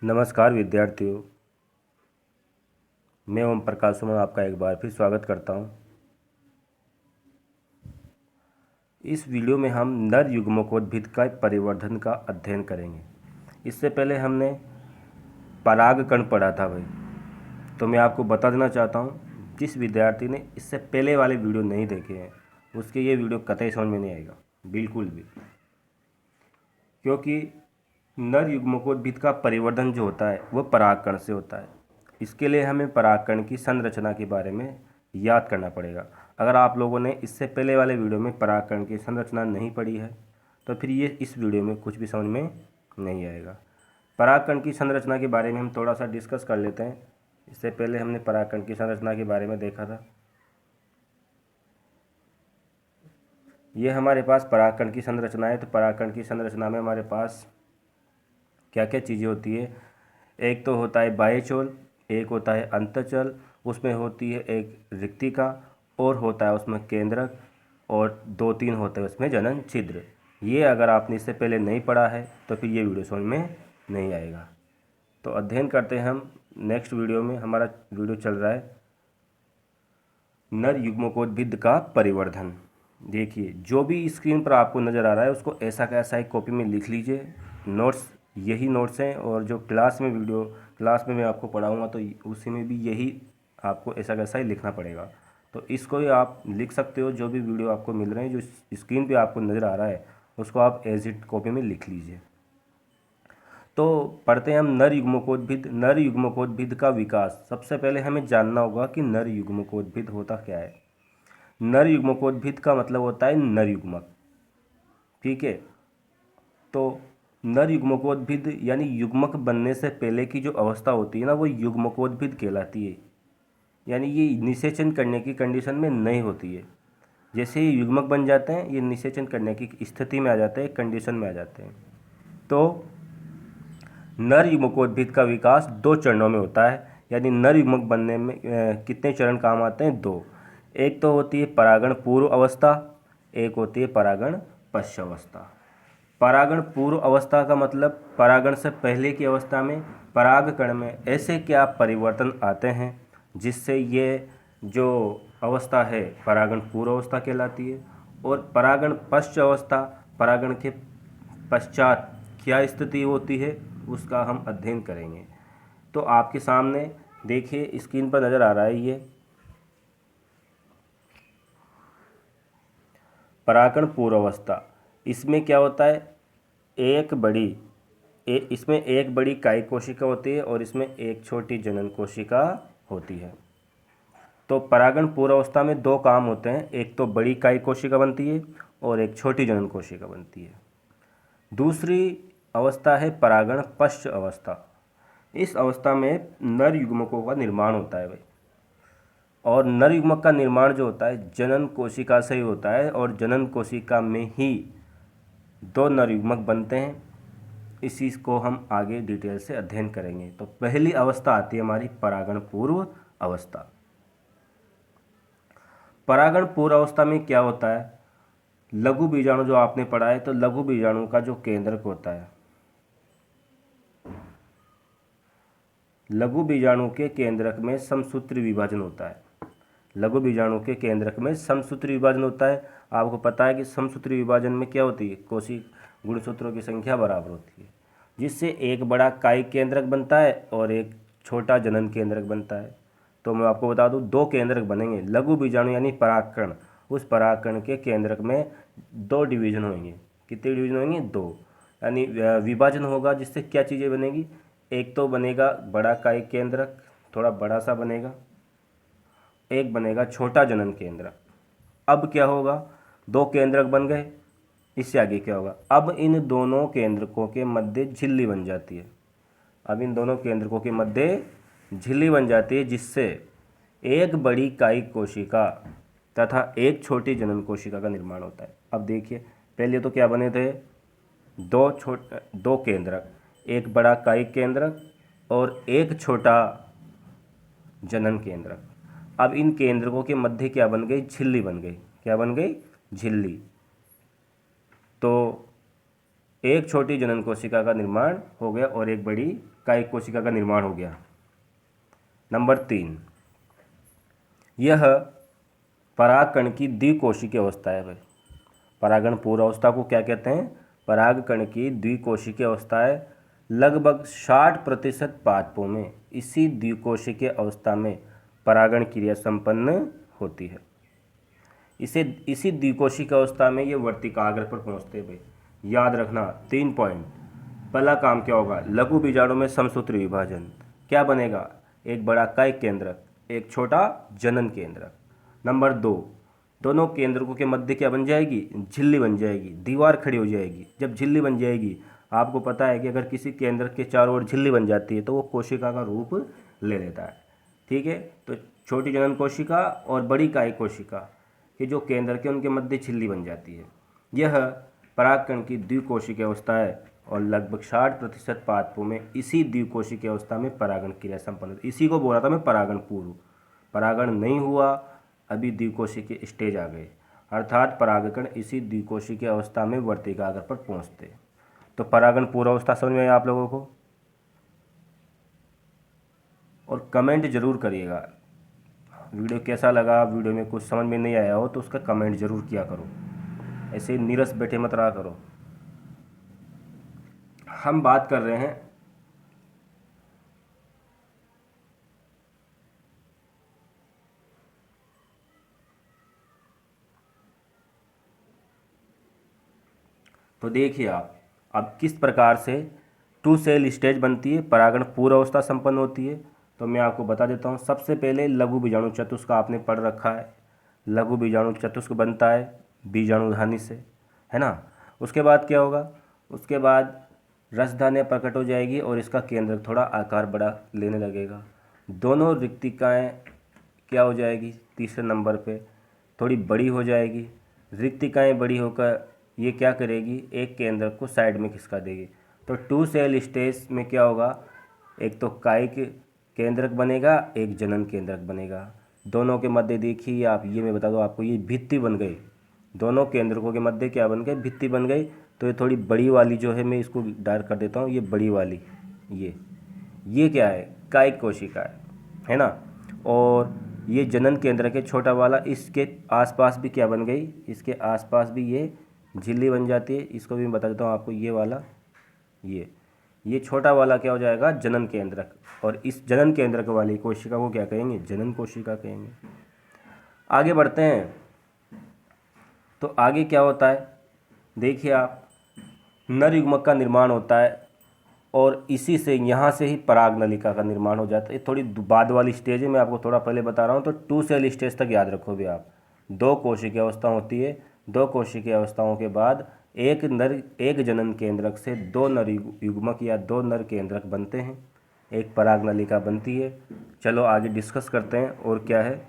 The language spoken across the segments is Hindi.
नमस्कार विद्यार्थियों, मैं ओम प्रकाश सुमन आपका एक बार फिर स्वागत करता हूं। इस वीडियो में हम नर युग्मकोद्भिद का परिवर्धन का अध्ययन करेंगे। इससे पहले हमने परागकण पढ़ा था भाई, तो मैं आपको बता देना चाहता हूं, जिस विद्यार्थी ने इससे पहले वाले वीडियो नहीं देखे हैं उसके ये वीडियो कतई समझ में नहीं आएगा, बिल्कुल भी। क्योंकि नर युग्मकोद्भिद का परिवर्धन जो होता है वो परागकण से होता है। इसके लिए हमें परागकण की संरचना के बारे में याद करना पड़ेगा। अगर आप लोगों ने इससे पहले वाले वीडियो में परागकण की संरचना नहीं पढ़ी है तो फिर ये इस वीडियो में कुछ भी समझ में नहीं आएगा। परागकण की संरचना के बारे में हम थोड़ा सा डिस्कस कर लेते हैं। इससे पहले हमने परागकण की संरचना के बारे में देखा था। ये हमारे पास परागकण की संरचना है। तो परागकण की संरचना में हमारे पास क्या क्या चीज़ें होती है। एक तो होता है बाह्यचोल, एक होता है अंतःचल, उसमें होती है एक रिक्तिका और होता है उसमें केंद्रक, और 2-3 होते हैं उसमें जनन छिद्र। ये अगर आपने इससे पहले नहीं पढ़ा है तो फिर ये वीडियो समझ में नहीं आएगा। तो अध्ययन करते हैं हम नेक्स्ट वीडियो में। हमारा वीडियो चल रहा है नर युग्मकोद्भिद का परिवर्धन। देखिए, जो भी स्क्रीन पर आपको नज़र आ रहा है उसको ऐसा का ऐसा एक कॉपी में लिख लीजिए। नोट्स यही नोट्स हैं, और जो क्लास में मैं आपको पढ़ाऊँगा तो उसी में भी यही आपको ऐसा का ऐसा ही लिखना पड़ेगा। तो इसको ही आप लिख सकते हो। जो भी वीडियो आपको मिल रहे हैं, जो स्क्रीन पे आपको नज़र आ रहा है, उसको आप एज इट कॉपी में लिख लीजिए। तो पढ़ते हैं हम नर युग्मकोद्भिद। नर युग्मकोद्भिद का विकास। सबसे पहले हमें जानना होगा कि नर युग्मकोद्भिद होता क्या है। नर युग्मकोद्भिद का मतलब होता है नर युग्मक, ठीक है। तो नर युग्मकोद्भिद यानी युग्मक बनने से पहले की जो अवस्था होती है ना, वो युग्मकोद्भिद कहलाती है। यानी ये निषेचन करने की कंडीशन में नहीं होती है। जैसे ही युग्मक बन जाते हैं, ये निषेचन करने की स्थिति में आ जाते हैं, कंडीशन में आ जाते हैं। तो नर युग्मकोद्भिद का विकास 2 चरणों में होता है। यानी नर युग्मक बनने में कितने चरण काम आते हैं? 2। एक तो होती है परागण पूर्व अवस्था, एक होती है परागण पश्च अवस्था। परागण पूर्व अवस्था का मतलब परागण से पहले की अवस्था में परागकण में ऐसे क्या परिवर्तन आते हैं जिससे ये जो अवस्था है परागण पूर्व अवस्था कहलाती है। और परागण पश्च अवस्था, परागण के पश्चात क्या स्थिति होती है उसका हम अध्ययन करेंगे। तो आपके सामने देखिए, स्क्रीन पर नज़र आ रहा है ये परागण पूर्व अवस्था। इसमें क्या होता है, इसमें एक बड़ी कायिक कोशिका होती है और इसमें एक छोटी जनन कोशिका होती है। तो परागण पूर्व अवस्था में 2 काम होते हैं। एक तो बड़ी कायिक कोशिका बनती है और एक छोटी जनन कोशिका बनती है। दूसरी अवस्था है परागण पश्च अवस्था। इस अवस्था में नर युग्मकों का निर्माण होता है भाई। और नर युग्मक का निर्माण जो होता है जनन कोशिका से ही होता है, और जनन कोशिका में ही 2 नर युग्मक बनते हैं। इसी को हम आगे डिटेल से अध्ययन करेंगे। तो पहली अवस्था आती है हमारी परागण पूर्व अवस्था। परागण पूर्व अवस्था में क्या होता है, लघु बीजाणु जो आपने पढ़ा है, तो लघु बीजाणु का जो केंद्रक होता है, लघु बीजाणु के केंद्रक में समसूत्री विभाजन होता है। लघु बीजाणु के केंद्रक में समसूत्री विभाजन होता है। आपको पता है कि समसूत्री विभाजन में क्या होती है, कोशिक गुणसूत्रों की संख्या बराबर होती है, जिससे एक बड़ा कायिक केंद्रक बनता है और एक छोटा जनन केंद्रक बनता है। तो मैं आपको बता दूं, 2 केंद्रक बनेंगे। लघु बीजाणु यानी परागकण, उस परागकण के केंद्रक में 2 डिवीजन होंगे। कितने डिवीजन होंगे? 2। यानी विभाजन होगा, जिससे क्या चीज़ें बनेगी, एक तो बनेगा बड़ा कायिक केंद्रक, थोड़ा बड़ा सा बनेगा, एक बनेगा छोटा जनन केंद्रक। अब क्या होगा, 2 केंद्रक बन गए। इससे आगे क्या होगा, अब इन दोनों केंद्रकों के मध्य झिल्ली बन जाती है। अब इन दोनों केंद्रकों के मध्य झिल्ली बन जाती है, जिससे एक बड़ी कायिक कोशिका तथा एक छोटी जनन कोशिका का निर्माण होता है। अब देखिए, पहले तो क्या बने थे, 2 केंद्रक, एक बड़ा कायिक केंद्रक और एक छोटा जनन केंद्रक। अब इन केंद्रकों के मध्य क्या बन गई, झिल्ली बन गई। क्या बन गई? झिल्ली। तो एक छोटी जनन कोशिका का निर्माण हो गया और एक बड़ी कायिक कोशिका का निर्माण हो गया। नंबर 3, यह परागकण की द्विकोशिकी अवस्था है भाई। परागण पूर्व अवस्था को क्या कहते हैं? परागकण की द्विकोशिकी अवस्था है। लगभग 60% पादपों में इसी द्विकोशिकी अवस्था में परागण क्रिया संपन्न होती है। इसी द्विकोशिकी अवस्था में ये वर्तिकाग्र पर पहुंचते हैं भाई। याद रखना 3 पॉइंट। पहला काम क्या होगा? लघु बीजाणु में समसूत्री विभाजन। क्या बनेगा? एक बड़ा कायिक केंद्रक, एक छोटा जनन केंद्रक। नंबर 2, दोनों केंद्रकों के मध्य क्या बन जाएगी? झिल्ली बन जाएगी, दीवार खड़ी हो जाएगी। जब झिल्ली बन जाएगी, आपको पता है कि अगर किसी केंद्रक के चारों ओर झिल्ली बन जाती है तो वो कोशिका का रूप ले लेता है। ठीक है, तो छोटी जनन कोशिका और बड़ी कायिक कोशिका के जो केंद्रक है उनके मध्य झिल्ली बन जाती है। यह परागकण की द्विकोशिकी अवस्था है और लगभग 60% पादपों में इसी द्विकोशिकी अवस्था में परागण क्रिया संपन्न होती है। इसी को बोला था मैं परागण पूर्व। परागण नहीं हुआ, अभी द्विकोशिकी स्टेज आ गए, अर्थात परागकण इसी द्विकोशिकी अवस्था में वर्तिकाग्र पर पहुंचते। तो परागण पूर्व अवस्था समझ में आया आप लोगों को? और कमेंट जरूर करिएगा। वीडियो कैसा लगा? वीडियो में कुछ समझ में नहीं आया हो तो उसका कमेंट जरूर किया करो, ऐसे नीरस बैठे मत रहा करो। हम बात कर रहे हैं तो देखिए आप अब किस प्रकार से 2 सेल स्टेज बनती है, परागण पूर्व अवस्था संपन्न होती है। तो मैं आपको बता देता हूँ। सबसे पहले लघु बीजाणु चतुष्क आपने पढ़ रखा है। लघु बीजाणु चतुष्क बनता है बीजाणुधानी से, है ना। उसके बाद क्या होगा? उसके बाद रसधान्य प्रकट हो जाएगी और इसका केंद्र थोड़ा आकार बड़ा लेने लगेगा। दोनों रिक्तिकाएँ क्या हो जाएगी? तीसरे नंबर पे थोड़ी बड़ी हो जाएगी। रिक्तिकाएँ बड़ी होकर ये क्या करेगी? एक केंद्रक को साइड में खिसका देगी। तो 2 सेल स्टेज में क्या होगा? एक तो कायिक केंद्रक बनेगा, एक जनन केंद्रक बनेगा। दोनों के मध्य देखिए आप, ये मैं बता दूं आपको, ये भित्ति बन गई। दोनों केंद्रकों के मध्य क्या बन गई? भित्ति बन गई। तो ये थोड़ी बड़ी वाली जो है, मैं इसको डार्क कर देता हूँ, ये बड़ी वाली, ये क्या है? कायिक कोशिका है ना। और ये जनन केंद्रक है छोटा वाला, इसके आसपास भी क्या बन गई? इसके आसपास भी ये झिल्ली बन जाती है। इसको भी मैं बता देता हूँ आपको, ये वाला, ये छोटा वाला क्या हो जाएगा? जनन केंद्रक। और इस जनन केंद्रक वाली कोशिका को क्या कहेंगे? जनन कोशिका कहेंगे। आगे बढ़ते हैं तो आगे क्या होता है? देखिए आप, नर युग्मक का निर्माण होता है और इसी से यहाँ से ही पराग नलिका का निर्माण हो जाता है। ये थोड़ी बाद वाली स्टेज है, मैं आपको थोड़ा पहले बता रहा हूँ। तो 2 सेल स्टेज तक याद रखो भी आप। 2 कोशिकीय अवस्था होती है। 2 कोशिकीय अवस्थाओं के बाद एक जनन केंद्रक से 2 नर युग्मक या 2 नर केंद्रक बनते हैं, एक पराग नलिका बनती है। चलो आगे डिस्कस करते हैं और क्या है।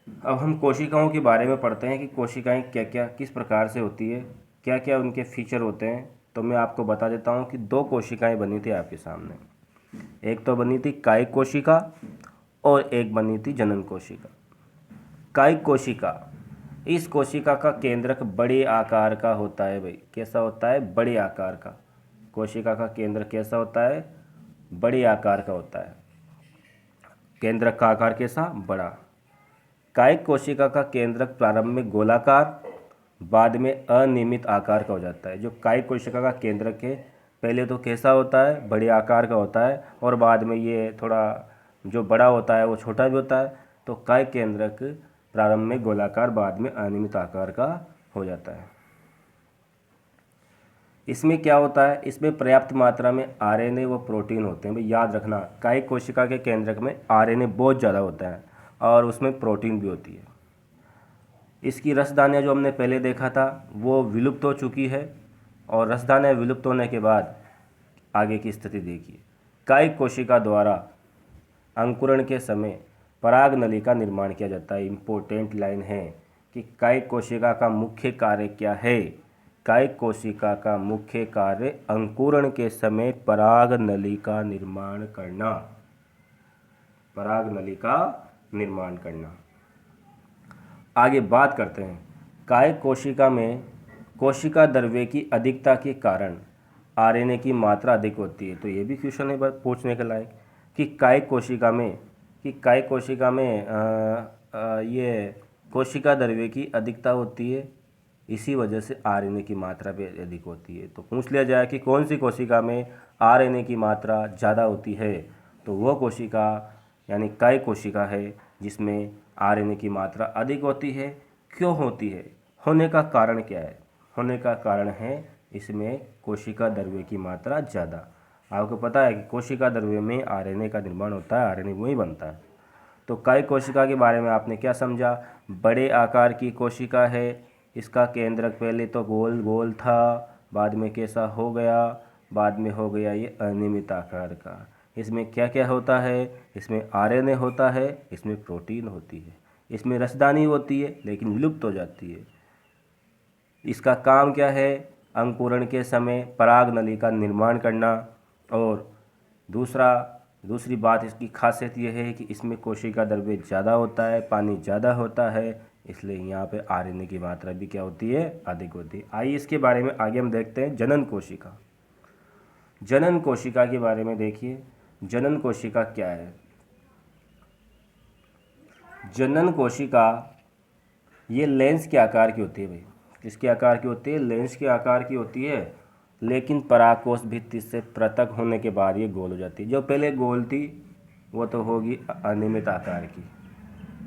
अब हम कोशिकाओं के बारे में पढ़ते हैं कि कोशिकाएं क्या क्या किस प्रकार से होती है, क्या क्या उनके फीचर होते हैं। तो मैं आपको बता देता हूं कि 2 कोशिकाएं बनी थी आपके सामने। एक तो बनी थी कायिक कोशिका और एक बनी थी जनन कोशिका। कायिक कोशिका, इस कोशिका का केंद्रक बड़े आकार का होता है भाई। कैसा होता है? बड़े आकार का। कोशिका का केंद्र कैसा होता है? बड़े आकार का होता है। केंद्रक का आकार कैसा? बड़ा। कायिक कोशिका का केंद्रक प्रारंभ में गोलाकार, बाद में अनियमित आकार का हो जाता है। जो कायिक कोशिका का केंद्रक है, पहले तो कैसा होता है? बड़े आकार का होता है और बाद में ये थोड़ा जो बड़ा होता है वो छोटा भी होता है। तो कायिक केंद्रक प्रारंभ में गोलाकार, बाद में अनियमित आकार का हो जाता है। इसमें क्या होता है? इसमें पर्याप्त मात्रा में आरएनए व प्रोटीन होते हैं भाई। याद रखना, कायिक कोशिका के केंद्रक में आरएनए बहुत ज़्यादा होता है और उसमें प्रोटीन भी होती है। इसकी रसदानियाँ जो हमने पहले देखा था वो विलुप्त हो चुकी है और रसदानियाँ विलुप्त होने के बाद आगे की स्थिति देखिए। कायिक कोशिका द्वारा अंकुरण के समय पराग नली का निर्माण किया जाता है। इम्पोर्टेंट लाइन है कि कायिक कोशिका का मुख्य कार्य क्या है? कायिक कोशिका का मुख्य कार्य अंकुरण के समय पराग नली का निर्माण करना। पराग नली का निर्माण करना। आगे बात करते हैं। कायिक कोशिका में कोशिका द्रव्य की अधिकता के कारण आरएनए की मात्रा अधिक होती है। तो ये भी क्वेश्चन है पूछने के लायक कि कायिक कोशिका में ये कोशिका द्रव्य की अधिकता होती है, इसी वजह से आरएनए की मात्रा भी अधिक होती है। तो पूछ लिया जाए कि कौन सी कोशिका में आरएनए की मात्रा ज़्यादा होती है, तो वो कोशिका यानी कायिक कोशिका है जिसमें आरएनए की मात्रा अधिक होती है। क्यों होती है? होने का कारण क्या है? होने का कारण है इसमें कोशिका द्रव्य की मात्रा ज़्यादा। आपको पता है कि कोशिका द्रव्य में आरएनए का निर्माण होता है, आरएनए वही बनता है। तो कायिक कोशिका के बारे में आपने क्या समझा? बड़े आकार की कोशिका है, इसका केंद्रक पहले तो गोल गोल था, बाद में कैसा हो गया? बाद में हो गया ये अनियमित आकार का। इसमें क्या क्या होता है? इसमें आरएनए होता है, इसमें प्रोटीन होती है, इसमें रसदानी होती है लेकिन विलुप्त हो जाती है। इसका काम क्या है? अंकुरण के समय पराग नली का निर्माण करना। और दूसरी बात इसकी खासियत यह है कि इसमें कोशिका द्रव्य ज़्यादा होता है, पानी ज़्यादा होता है, इसलिए यहाँ पे आरएनए की मात्रा भी क्या होती है? अधिक होती है। आइए इसके बारे में आगे हम देखते हैं। जनन कोशिका। जनन कोशिका के बारे में देखिए, जनन कोशिका क्या है? जनन कोशिका ये लेंस के आकार की होती है भाई। किसके आकार की होती है? लेंस के आकार की होती है, लेकिन परागकोश भित्ति से पृथक होने के बाद ये गोल हो जाती है। जो पहले गोल थी वो तो होगी अनियमित आकार की,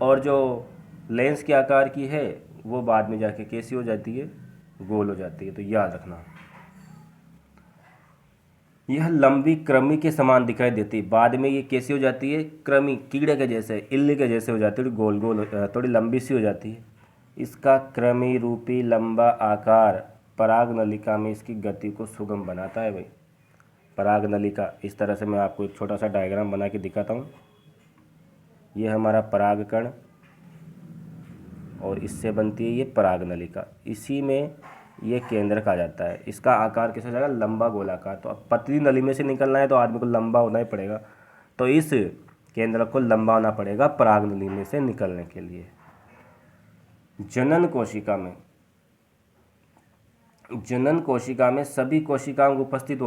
और जो लेंस के आकार की है वो बाद में जाके कैसी हो जाती है? गोल हो जाती है। तो याद रखना, यह लंबी कृमि के समान दिखाई देती है, बाद में ये कैसी हो जाती है? कृमि, कीड़े के जैसे, इल्ली के जैसे हो जाती है, गोल गोल थोड़ी लंबी सी हो जाती है। इसका कृमि रूपी लंबा आकार पराग नलिका में इसकी गति को सुगम बनाता है भाई। पराग नलिका, इस तरह से मैं आपको एक छोटा सा डायग्राम बना के दिखाता हूँ। ये हमारा पराग कण और इससे बनती है ये पराग नलिका, इसी में ये केंद्रक आ जाता है। इसका आकार कैसा हो जाएगा? लंबा गोलाकार। तो अब पतली नली में से निकलना है तो आदमी को लंबा होना ही पड़ेगा, तो इस केंद्रक को लंबा होना पड़ेगा पराग नली में से निकलने के लिए। जनन कोशिका में सभी कोशिकांग उपस्थित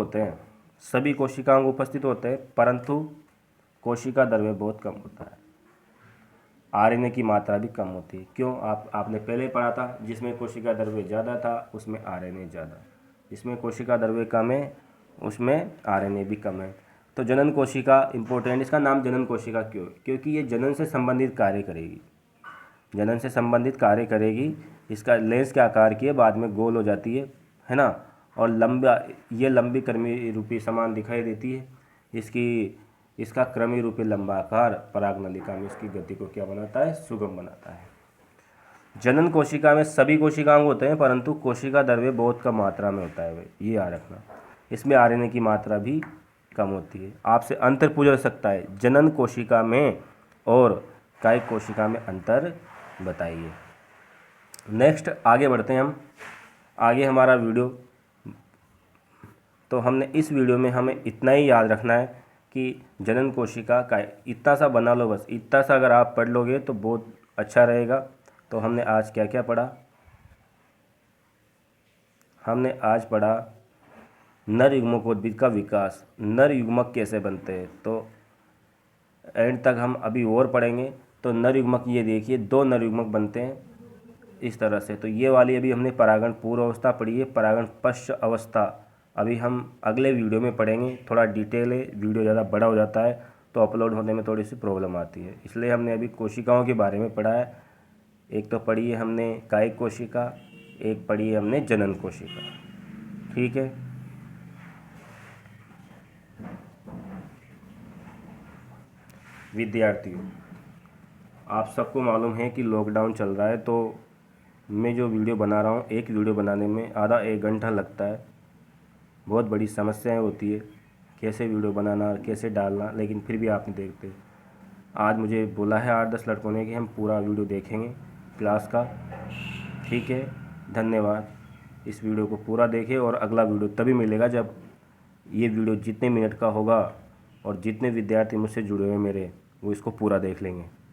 होते हैं, परंतु कोशिका द्रव्य बहुत कम होता है, आरएनए की मात्रा भी कम होती है। क्यों? आपने पहले पढ़ा था, जिसमें कोशिका द्रव्य ज़्यादा था उसमें आरएनए ज़्यादा, जिसमें कोशिका द्रव्य कम है उसमें आरएनए भी कम है। तो जनन कोशिका इम्पोर्टेंट, इसका नाम जनन कोशिका क्यों? क्योंकि ये जनन से संबंधित कार्य करेगी। इसका लेंस के आकार की है, बाद में गोल हो जाती है ना, और लंबी कृमि रूपी समान दिखाई देती है। इसका कृमि रूपी लंबा आकार पराग नलिका में इसकी गति को क्या बनाता है? सुगम बनाता है। जनन कोशिका में सभी कोशिकांग होते हैं, परंतु कोशिका द्रव्य बहुत कम मात्रा में होता है भाई, ये याद रखना। इसमें आरएनए की मात्रा भी कम होती है। आपसे अंतर पूछा जा सकता है, जनन कोशिका में और कायिक कोशिका में अंतर बताइए। नेक्स्ट आगे बढ़ते हैं हम। आगे हमारा वीडियो, तो हमने इस वीडियो में हमें इतना ही याद रखना है कि जनन कोशिका का इतना सा बना लो, बस इतना सा अगर आप पढ़ लोगे तो बहुत अच्छा रहेगा। तो हमने आज क्या क्या पढ़ा? हमने आज पढ़ा नर युग्मकोद्भिद का विकास, नर युग्मक कैसे बनते हैं, तो एंड तक हम अभी और पढ़ेंगे। तो नर युग्मक, ये देखिए 2 नर युग्मक बनते हैं इस तरह से। तो ये वाली अभी हमने परागण पूर्व अवस्था पढ़ी है, परागण पश्च अवस्था अभी हम अगले वीडियो में पढ़ेंगे। थोड़ा डिटेल है, वीडियो ज़्यादा बड़ा हो जाता है तो अपलोड होने में थोड़ी सी प्रॉब्लम आती है, इसलिए हमने अभी कोशिकाओं के बारे में पढ़ा है। एक तो पढ़ी है हमने कायिक कोशिका, एक पढ़ी है हमने जनन कोशिका, ठीक है। विद्यार्थियों, आप सबको मालूम है कि लॉकडाउन चल रहा है, तो मैं जो वीडियो बना रहा हूँ, एक वीडियो बनाने में आधा 1 घंटा लगता है। बहुत बड़ी समस्याएं होती है कैसे वीडियो बनाना, कैसे डालना, लेकिन फिर भी आप नहीं देखते। आज मुझे बोला है 8-10 लड़कों ने कि हम पूरा वीडियो देखेंगे क्लास का, ठीक है। धन्यवाद। इस वीडियो को पूरा देखें, और अगला वीडियो तभी मिलेगा जब ये वीडियो जितने मिनट का होगा और जितने विद्यार्थी मुझसे जुड़े हुए मेरे, वो इसको पूरा देख लेंगे।